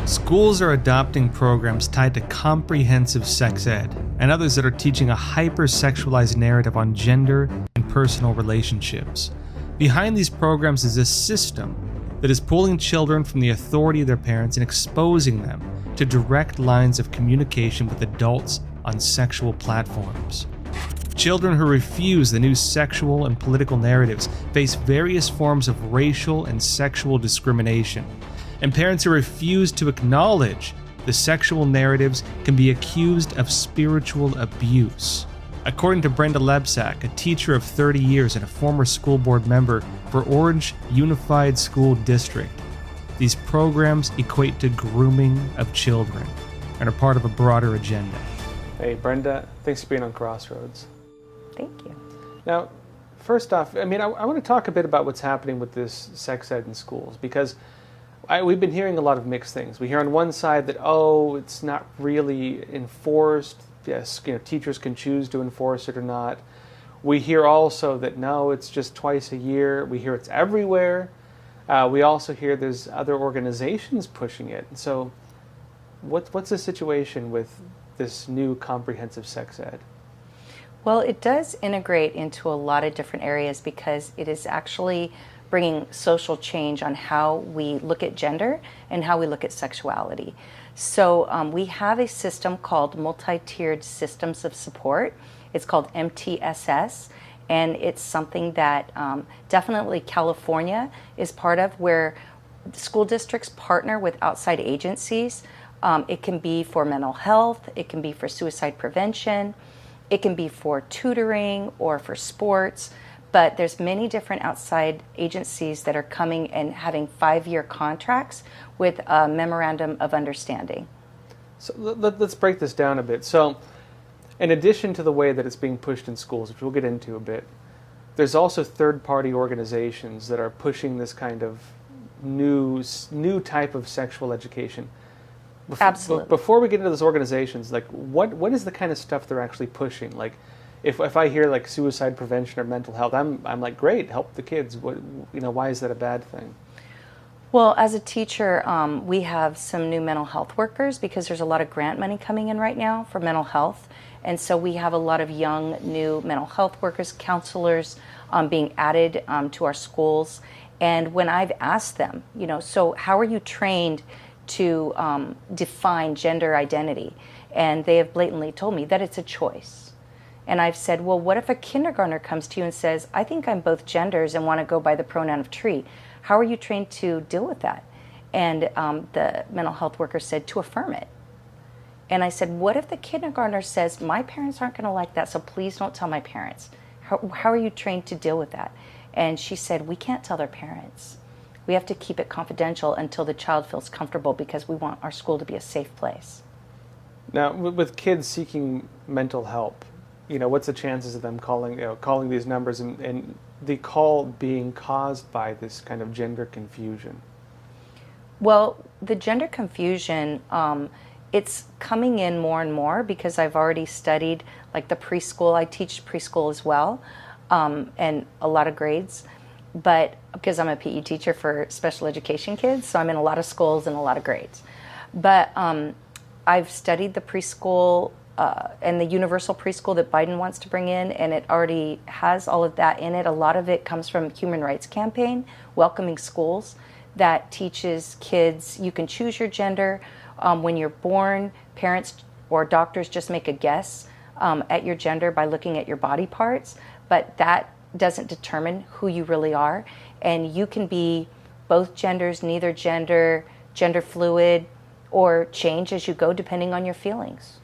Schools are adopting programs tied to comprehensive sex ed, and others that are teaching a hyper-sexualized narrative on gender and personal relationships. Behind these programs is a system that is pulling children from the authority of their parents and exposing them to direct lines of communication with adults on sexual platforms. Children who refuse the new sexual and political narratives face various forms of racial and sexual discrimination, and parents who refuse to acknowledge the sexual narratives can be accused of spiritual abuse. According to Brenda Lebsack, a teacher of 30 years and a former school board member for Orange Unified School District, these programs equate to grooming of children and are part of a broader agenda. Hey Brenda, thanks for being on Crossroads. Thank you. Now, first off, I want to talk a bit about what's happening with this sex ed in schools, because we've been hearing a lot of mixed things. We hear on one side that, it's not really enforced. Yes, teachers can choose to enforce it or not. We hear also that, no, it's just twice a year. We hear it's everywhere. We also hear there's other organizations pushing it. So what's the situation with this new comprehensive sex ed? Well, it does integrate into a lot of different areas because it is actually bringing social change on how we look at gender and how we look at sexuality. So we have a system called multi-tiered systems of support. It's called MTSS, and it's something that definitely California is part of, where school districts partner with outside agencies. It can be for mental health, it can be for suicide prevention, it can be for tutoring or for sports, but there's many different outside agencies that are coming and having 5-year contracts with a memorandum of understanding. So let's break this down a bit. So in addition to the way that it's being pushed in schools, which we'll get into a bit, there's also third-party organizations that are pushing this kind of new type of sexual education. Absolutely. Before we get into those organizations, what is the kind of stuff they're actually pushing? Like, if I hear suicide prevention or mental health, I'm like, great, help the kids. Why is that a bad thing? Well, as a teacher, we have some new mental health workers because there's a lot of grant money coming in right now for mental health. And so we have a lot of young, new mental health workers, counselors being added to our schools. And when I've asked them, so how are you trained to define gender identity? And they have blatantly told me that it's a choice. And I've said, well, what if a kindergartner comes to you and says, I think I'm both genders and want to go by the pronoun of tree? How are you trained to deal with that? And the mental health worker said, to affirm it. And I said, what if the kindergartner says, my parents aren't going to like that, so please don't tell my parents? How are you trained to deal with that? And she said, we can't tell their parents. We have to keep it confidential until the child feels comfortable because we want our school to be a safe place. Now, with kids seeking mental help, what's the chances of them calling these numbers and the call being caused by this kind of gender confusion? Well, the gender confusion, it's coming in more and more because I've already studied the preschool. I teach preschool as well, and a lot of grades. But because I'm a PE teacher for special education kids, so I'm in a lot of schools and a lot of grades. But I've studied the preschool and the universal preschool that Biden wants to bring in, and it already has all of that in it. A lot of it comes from Human Rights Campaign, Welcoming Schools, that teaches kids you can choose your gender. When you're born, parents or doctors just make a guess at your gender by looking at your body parts, but that doesn't determine who you really are. And you can be both genders, neither gender, gender fluid, or change as you go depending on your feelings.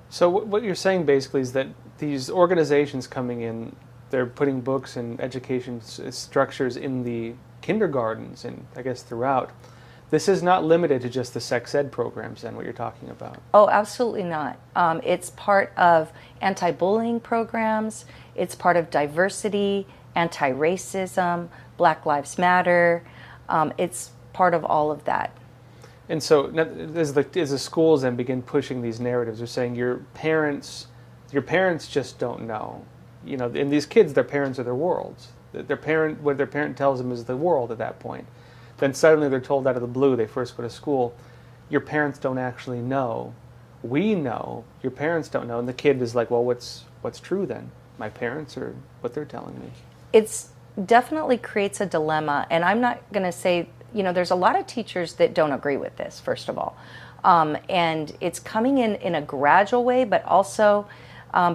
So what you're saying basically is that these organizations coming in, they're putting books and education structures in the kindergartens and I guess throughout. This is not limited to just the sex ed programs then, what you're talking about? Oh, absolutely not. It's part of anti-bullying programs. It's part of diversity, anti-racism, Black Lives Matter. It's part of all of that. And so as the schools then begin pushing these narratives, they're saying your parents just don't know. And these kids, their parents are their worlds. What their parent tells them is the world at that point. Then suddenly they're told out of the blue, they first go to school, your parents don't actually know. We know, your parents don't know. And the kid is like, well, what's true then? My parents or what they're telling me? It's definitely creates a dilemma. And I'm not going to say, there's a lot of teachers that don't agree with this, first of all. And it's coming in a gradual way, but also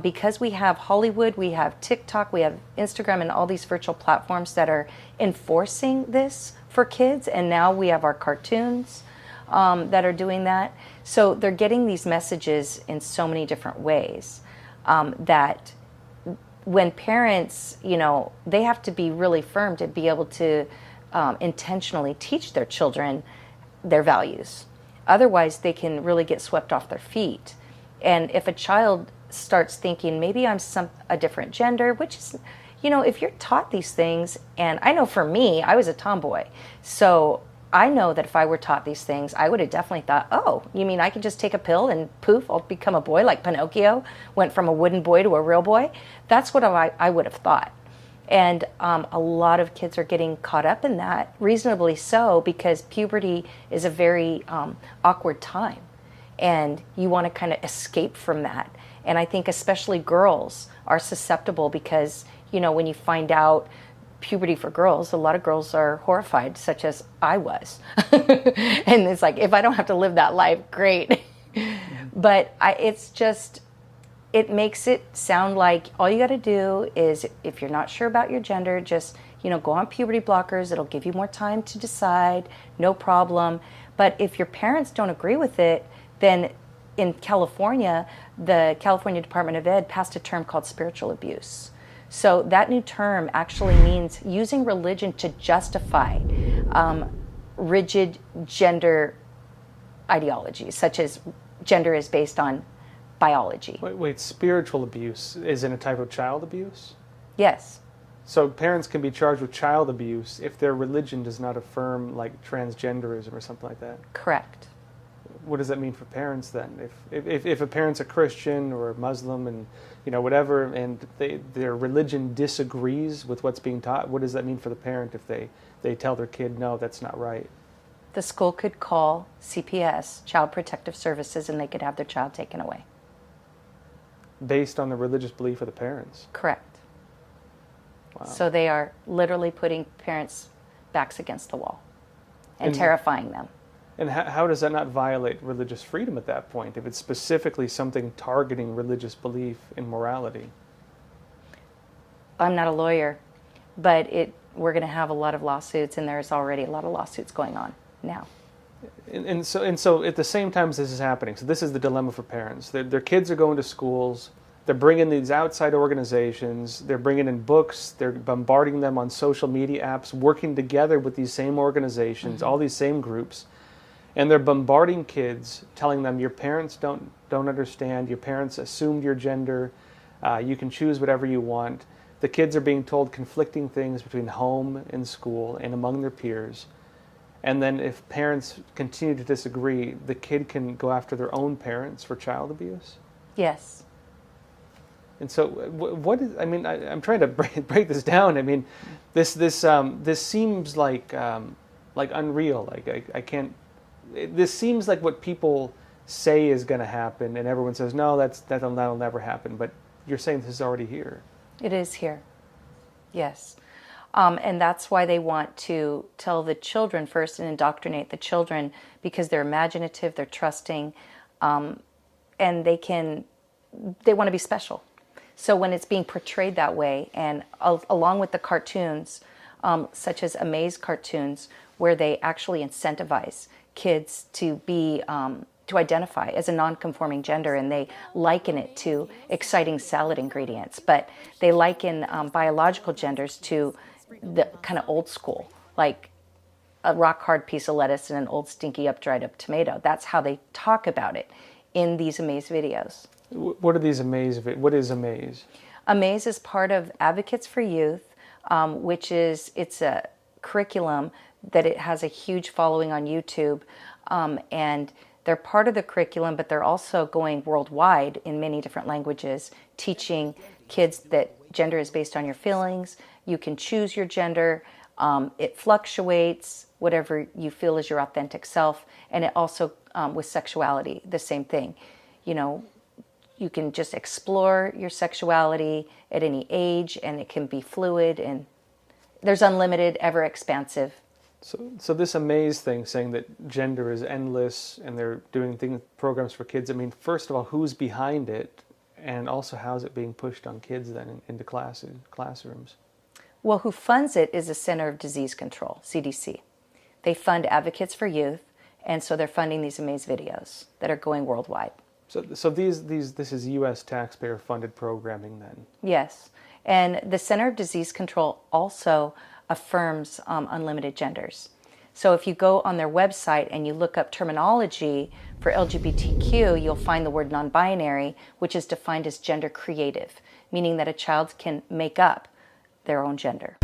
because we have Hollywood, we have TikTok, we have Instagram, and all these virtual platforms that are enforcing this for kids. And now we have our cartoons that are doing that. So they're getting these messages in so many different ways that when parents, they have to be really firm to be able to intentionally teach their children their values. Otherwise, they can really get swept off their feet. And if a child starts thinking, maybe I'm a different gender, which is, if you're taught these things, and I know for me, I was a tomboy. So I know that if I were taught these things, I would have definitely thought, oh, you mean I can just take a pill and poof, I'll become a boy like Pinocchio, went from a wooden boy to a real boy? That's what I would have thought. And a lot of kids are getting caught up in that, reasonably so, because puberty is a very awkward time. And you want to kind of escape from that. And I think especially girls are susceptible because, when you find out puberty for girls, a lot of girls are horrified, such as I was. And it's like, if I don't have to live that life, great. But it makes it sound like all you got to do is, if you're not sure about your gender, just, go on puberty blockers. It'll give you more time to decide, no problem. But if your parents don't agree with it, then in California, the California Department of Ed passed a term called spiritual abuse. So that new term actually means using religion to justify rigid gender ideologies, such as gender is based on biology. Wait, spiritual abuse isn't a type of child abuse? Yes. So parents can be charged with child abuse if their religion does not affirm like transgenderism or something like that? Correct. What does that mean for parents then? If a parent's a Christian or a Muslim and whatever, and their religion disagrees with what's being taught, what does that mean for the parent if they tell their kid, no, that's not right? The school could call CPS, Child Protective Services, and they could have their child taken away. Based on the religious belief of the parents? Correct. Wow. So they are literally putting parents' backs against the wall and terrifying them. And how does that not violate religious freedom at that point, if it's specifically something targeting religious belief in morality? I'm not a lawyer, but we're going to have a lot of lawsuits, and there's already a lot of lawsuits going on now. And so at the same time as this is happening, so this is the dilemma for parents. Their kids are going to schools, they're bringing these outside organizations, they're bringing in books, they're bombarding them on social media apps, working together with these same organizations, all these same groups. And they're bombarding kids, telling them your parents don't understand, your parents assumed your gender, you can choose whatever you want. The kids are being told conflicting things between home and school and among their peers. And then if parents continue to disagree, the kid can go after their own parents for child abuse? Yes. And so what is, I'm trying to break this down. I mean, this seems like unreal. Like I can't. This seems like what people say is going to happen, and everyone says, no, that'll never happen. But you're saying this is already here. It is here. Yes. And that's why they want to tell the children first and indoctrinate the children, because they're imaginative, they're trusting, and they want to be special. So when it's being portrayed that way, and along with the cartoons, such as Amaze cartoons, where they actually incentivize kids to be to identify as a non-conforming gender, and they liken it to exciting salad ingredients, but they liken biological genders to the kind of old school, like a rock hard piece of lettuce and an old stinky dried up tomato. That's how they talk about it in these Amaze videos. What are these Amaze? What is Amaze? Amaze is part of Advocates for Youth, it's a curriculum that it has a huge following on YouTube, and they're part of the curriculum, but they're also going worldwide in many different languages, teaching kids that gender is based on your feelings. You can choose your gender. It fluctuates, whatever you feel is your authentic self. And it also, with sexuality, the same thing. You know, you can just explore your sexuality at any age, and it can be fluid, and there's unlimited, ever expansive. So this amaze thing, saying that gender is endless and they're doing programs for kids, I mean, first of all, who's behind it? And also, how is it being pushed on kids then into classrooms? Well, who funds it is the Center of Disease Control, CDC. They fund advocates for youth, and so they're funding these amaze videos that are going worldwide. So this is U.S. taxpayer-funded programming then? Yes, and the Center of Disease Control also affirms unlimited genders. So if you go on their website and you look up terminology for LGBTQ, you'll find the word non-binary, which is defined as gender creative, meaning that a child can make up their own gender.